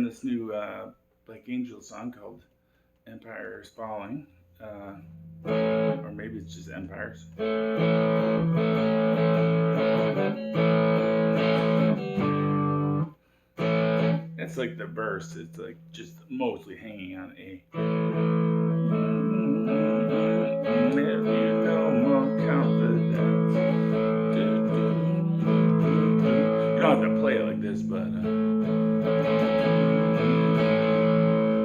this new Black Angel song called Empire is Falling, or maybe it's just Empires. It's like the verse, it's like just mostly hanging on A. If you know more confidence. You don't have to play it like this, but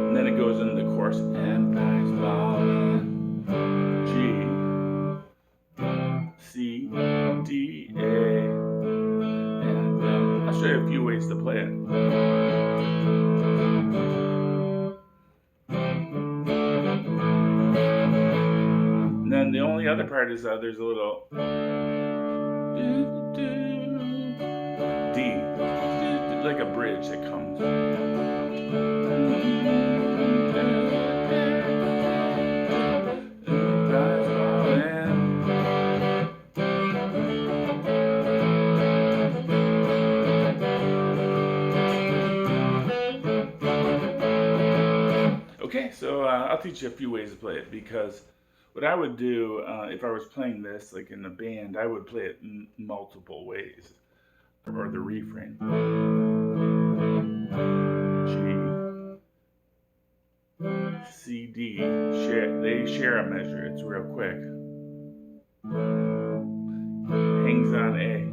and then it goes into the chorus. Empire's falling. G, C, D, A. And I'll show you a few ways to play it. And then the only other part is there's a little D, like a bridge that comes. Okay, so I'll teach you a few ways to play it, because what I would do if I was playing this like in a band, I would play it in multiple ways, or the refrain. G, C, D, they share a measure. It's real quick. Hangs on A,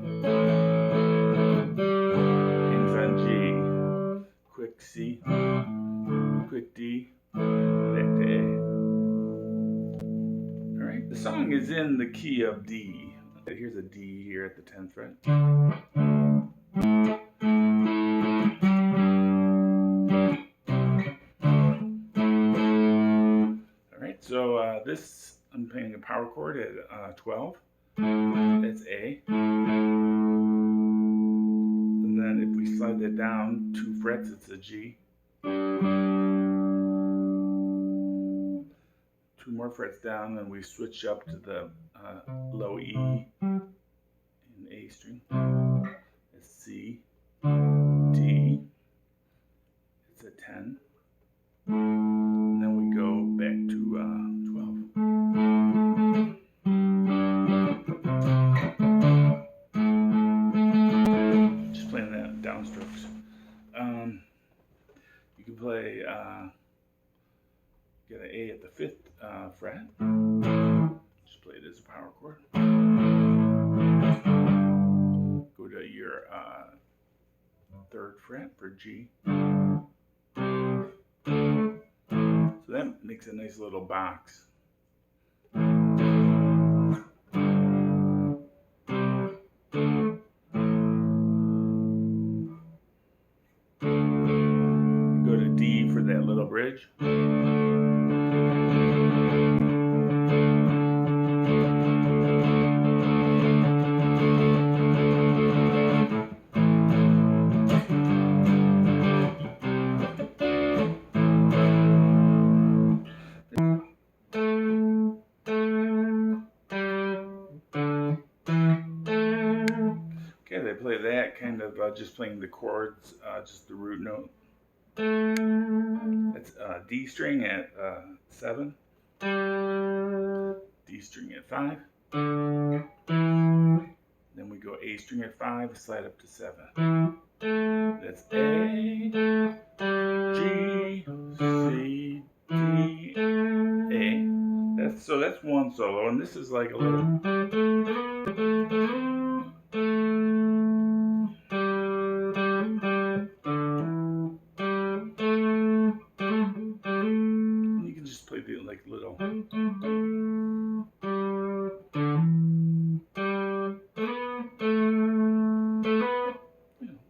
hangs on G, quick C, quick D, back to A. Alright, the song is in the key of D. Here's a D here at the 10th fret. Alright, so this, I'm playing a power chord at 12. That's A. And then if we slide that down 2 frets, it's a G. 2 more frets down, and we switch up to the low E in A string. It's C, D, it's a 10, and then we go back to 12. Just playing that downstrokes. You can play, get an A at the 5th fret. Just play it as a power chord. Go to your 3rd fret for G. So that makes a nice little box. Go to D for that little bridge. Okay, they play that kind of just playing the chords, just the root note. It's D string at 7, D string at 5, then we go A string at 5, slide up to 7. That's A, G, C, D, A. That's one solo, and this is like a little. You can just play the like little.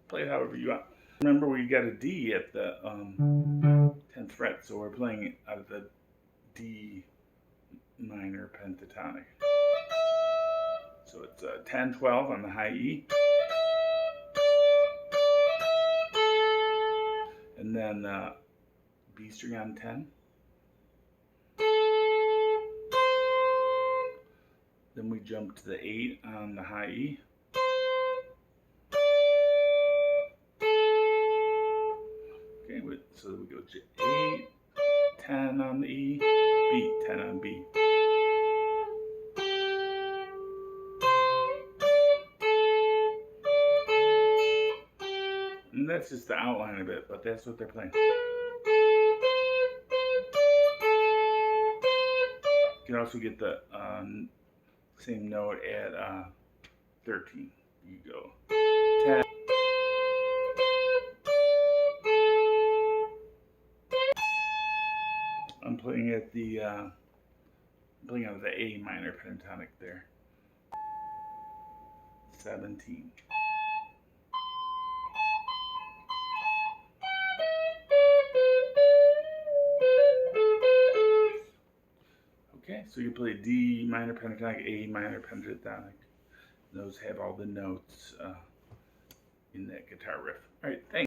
Play it however you want. Remember, we got a D at the 10th fret, so we're playing it out of the D minor pentatonic. So it's 10, 12 on the high E. And then B string on 10. Then we jump to the 8 on the high E. Okay, So we go A, 10 on the E, B, 10 on B. And that's just the outline of it, but that's what they're playing. You can also get the same note at 13. You go 10. I'm playing at the playing on the A minor pentatonic there. 17. Okay, so you play D minor pentatonic, A minor pentatonic. Those have all the notes in that guitar riff. All right, thanks.